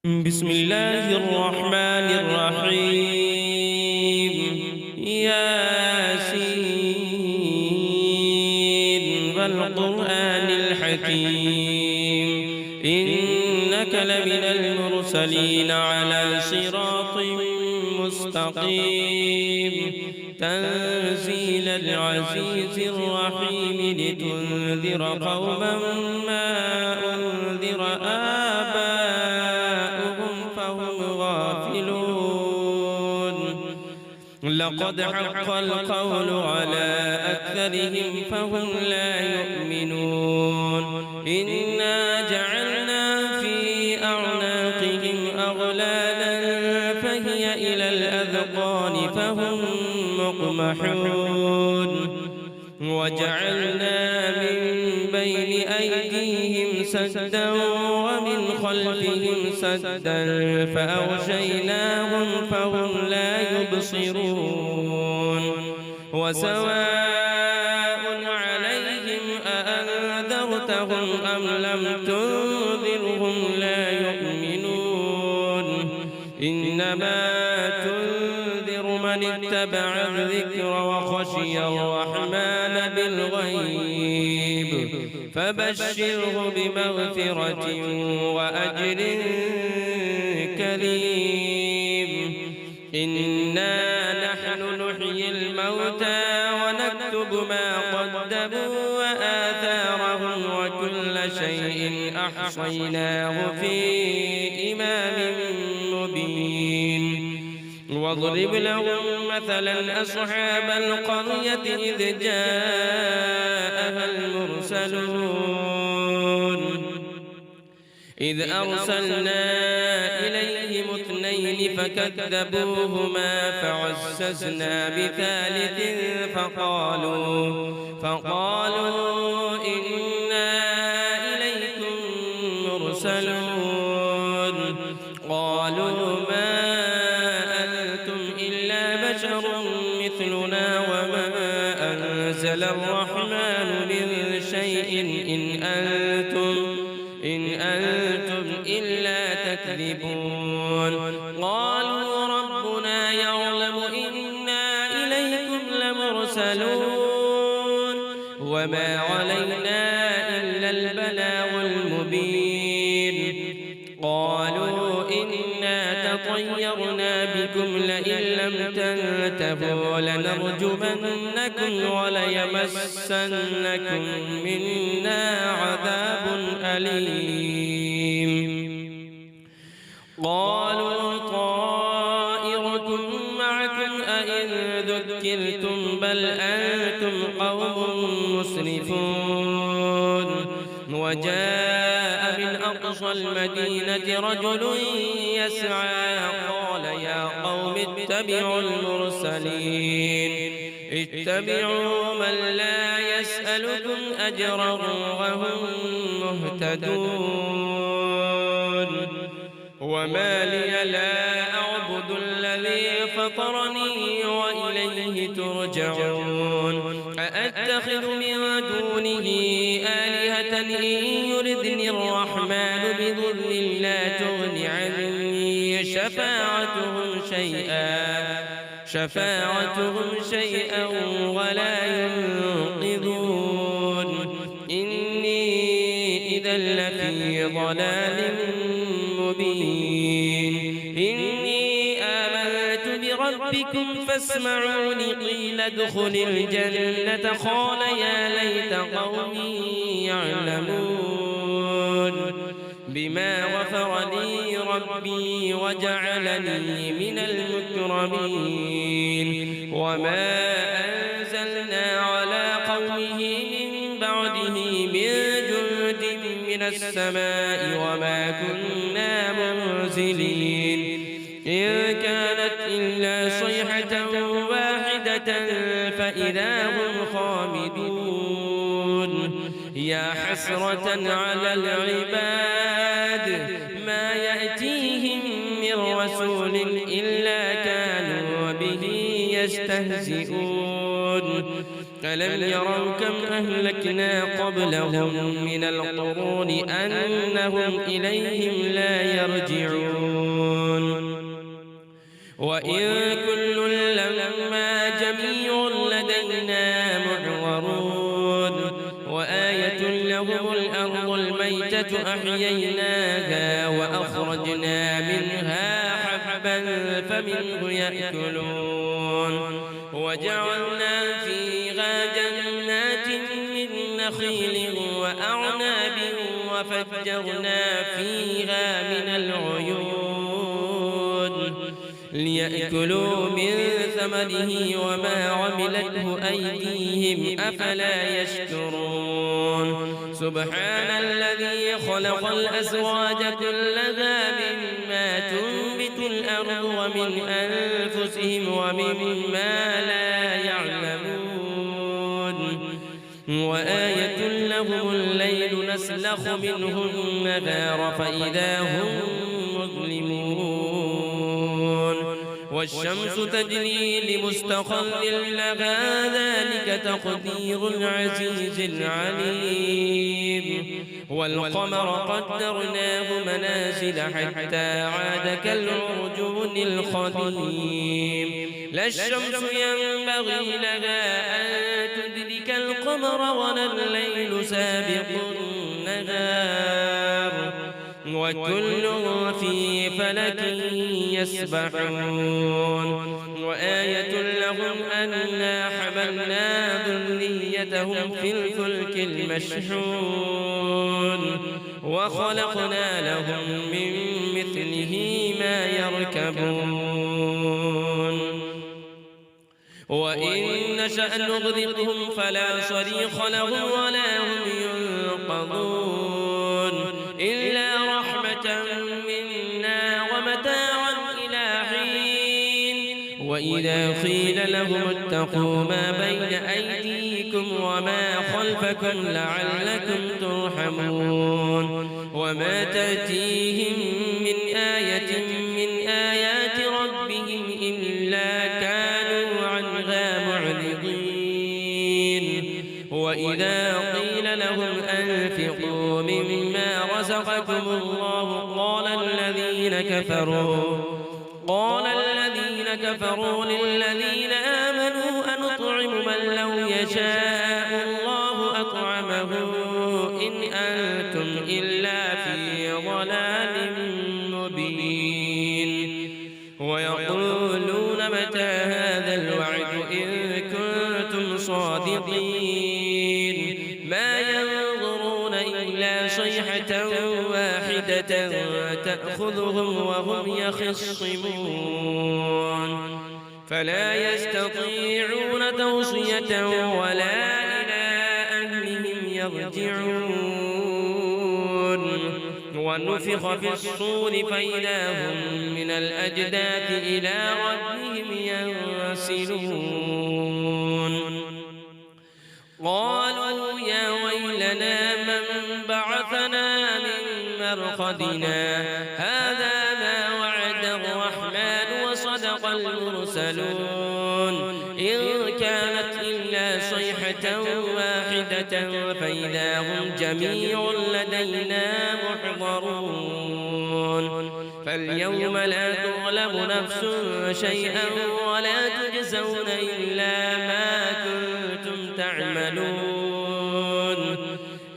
بسم الله الرحمن الرحيم. ياسين والقرآن الحكيم إنك لمن المرسلين على صراط مستقيم تنزيل العزيز الرحيم لتنذر قوما ما أنذر آباؤهم فهم غافلون. لقد حق القول على أكثرهم فهم لا يؤمنون. إنا جعلنا في أعناقهم أغلالا فهي إلى الأذقان فهم مقمحون. وجعلنا من بين أيديهم سدا ومن خلفهم سدا فأغشيناهم فهم لا يبصرون. وسواء عليهم أأنذرتهم أم لم تنذرهم لا يؤمنون. إنما تنذر من اتبع الذكر وخشي الرحمن بالغيب فبشره بمغفرة وأجر كريم. إنا نحن نحيي الموتى ونكتب ما قدموا وآثارهم وكل شيء أحصيناه في إمام مبين. واضرب لهم مثلا أصحاب القرية إذ جاءها المرسلون إذ أرسلنا إليهم اثنين فكذبوهما فعززنا بثالث فقالوا إنا إليكم مرسلون. قالوا ما أنتم إلا بشر مثلنا وما أنزل الرحمن من شيء إن أنتم إلا تكذبون. قالوا ربنا يعلم إنا إليكم لمرسلون وما علينا إلا البلاغ المبين. قالوا إنا تطيرنا بكم لئن لم تنتهوا لنرجمنكم وليمسنكم منا عذاب أليم. قالوا طائركم معكم أئن ذكرتم بل أنتم قوم مسرفون. وجاء من أقصى المدينة رجل يسعى قال يا قوم اتبعوا المرسلين اتبعوا من لا يسألكم أجرا وهم مهتدون. وما لي لا أعبد الذي فطرني وإليه ترجعون. أأتخذ من دونه آلهة إن يردني الرحمن بضر لا تغن عني شفاعتهم شيئا ولا ينقذون. إني إذا لفي ضلال مبين. إني آمنت بربكم فاسمعون قيل ادخل الجنة قال يا ليت قومي يعلمون بما غفر لي ربي وجعلني من المكرمين. وما أنزلنا على قومه من بعده من جند من السماء وما كنا منزلين. إن كانت إلا صيحة واحدة فإذا هم خامدون. يا حسرة على العباد ما يأتيهم من رسول إلا كانوا به يستهزئون. ألم يروا كم أهلكنا قبلهم من القرون أنهم إليهم لا يرجعون وإن كل لما جميع لدينا محضرون وآية لهم الأرض الميتة أحييناها وأخرجنا منها حبا فمنه يأكلون وجعلنا فيها جنات من نخيل وأعناب وفجرنا فيها من العيون ليأكلوا من ثمره وما عملته أيديهم أفلا يشكرون سبحان الذي خلق الأزواج كلها مما تنبت الأرض ومن أنفسهم ومما لا يعلمون وآية لهم الليل نسلخ منه النهار فإذا هم مظلمون والشمس تجري لمستقر لها ذلك تقدير العزيز العليم والقمر قدرناه منازل حتى عاد كالعرجون القديم لا الشمس ينبغي لها أن تدرك القمر ولا الليل سابق النهار وكل في فلك يسبحون وآية لهم أنا حملنا ذريتهم في الفلك المشحون وخلقنا لهم من مثله ما يركبون وإن نشأ نغرقهم فلا صريخ لهم ولا هم ينقذون إلا رحمة منا ومتاعا إلى حين وإذا قيل لهم اتقوا ما بين أيديكم وما خلفكم لعلكم ترحمون وما تأتيهم من آية من آيات ربهم إلا كانوا عنها معرضين وإذا قيل لهم أنفقوا مما رزقكم الله قال الذين كفروا للذين آمنوا أنطعم من لو يشاء الله أطعمه إن أنتم إلا في ضلال مبين ويقولون متى هذا الوعد إن كنتم صادقين ما ينظرون إلا صيحة واحدة تأخذهم وهم يخصمون فلا يستطيعون توصية ولا إلى أهلهم يرجعون ونفخ في الصور فإذا هم من الأجداث إلى ربهم ينسلون قالوا يا ويلنا من بعثنا من مرقدنا هذا ما وعد الرحمن وصدق المرسلون إن كانت إلا صيحة واحدة فإذا هم جميع لدينا محضرون فاليوم لا تظلم نفس شيئا ولا تجزون إلا ما كنتم تعملون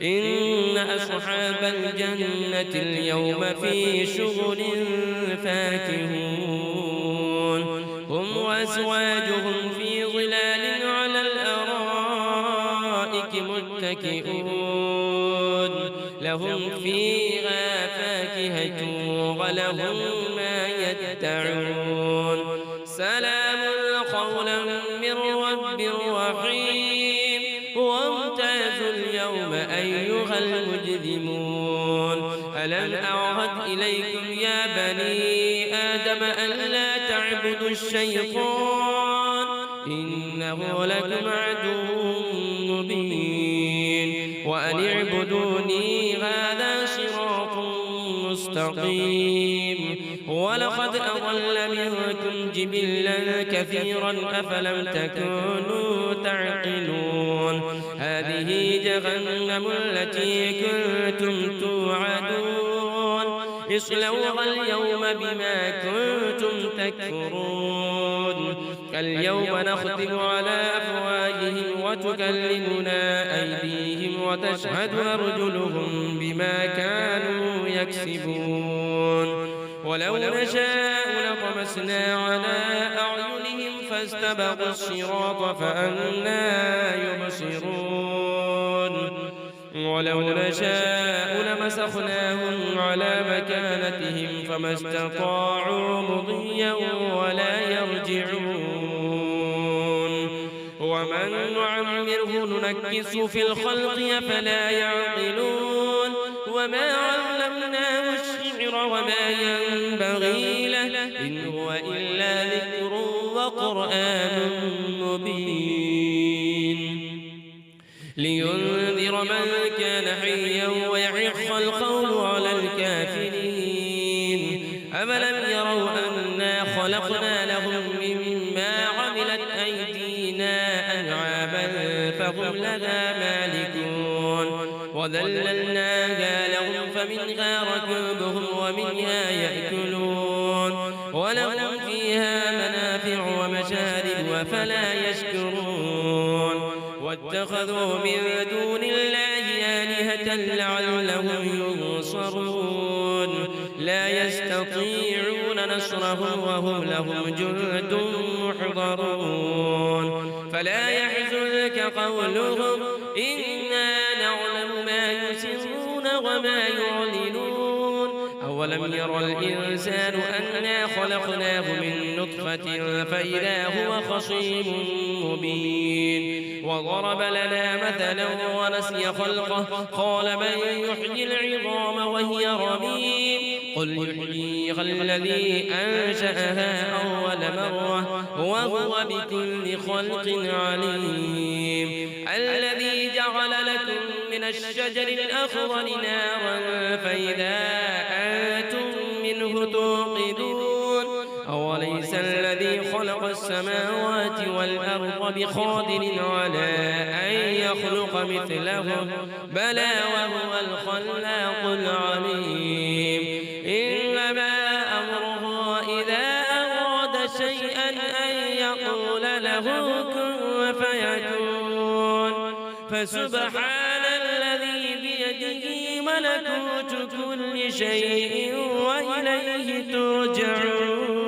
إن أصحاب الجنة اليوم في شغل فاكهون هم وأزواجهم في ظلال على الأرائك متكئون لهم فيها فاكهة ولهم ما يدعون سلام قولا من رب رحيم وامتازوا اليوم أيها المجرمون ألم أعهد إليكم يا بني آدم ألا تعبدوا الشيطان إنه لكم عدو مبين وأن اعبدوني هذا صراط مستقيم ولقد أضل منكم جبلا كثيرا أفلم تكونوا تعقلون هذه جهنم التي كنتم توعدون اصلوها اليوم بما كنتم تكفرون اليوم نختم على أفواههم وتكلمنا أيديهم وتشهد أرجلهم بما كانوا يكسبون ولو نشاء لطمسنا على أعينهم فاستبقوا الصراط فأنى يبصرون ولو نشاء لمسخناهم على مكانتهم فما استطاعوا مضيا ولا يرجعون ومن نعمره ننكسه في الخلق أفلا يعقلون وما علمناه الشعر وما ينبغي له إن هو إلا ذكر وقرآن مبين لينذر من كان حيا ويحق القول على الكافرين أفلم يروا أنا خلقنا لهم مما عملت أيدينا أنعاما فهم لها مالكون وذللناها لهم فمنها ركوبهم ومنها يأكلون ولهم فيها منافع ومشارب أفلا يشكرون واتخذوا من دون الله آلهة لعلهم ينصرون لا يستطيعون نصرهم وهم لهم جند محضرون فلا يحزنك قولهم إنا نعلم ما يسرون وما يعلنون أولم ير الإنسان أنا خلقناه من نطفة فإذا هو خصيم مبين وضرب لنا مثلا ونسي خلقه قال من يحيي العظام وهي رميم قل يحييها الذي أنشأها أول مرة وهو بكل خلق عليم الذي جعل لكم من الشجر الأخضر نارا فإذا أنتم منه توقدون أوليس الذي خلق السماوات والأرض بقادر على أن يخلق مثلهم بلى وهو الخلاق العليم إنما أمره إذا أراد شيئا أن يقول له كن فيكون فسبحان الذي بيده ملكوت كل شيء وإليه ترجعون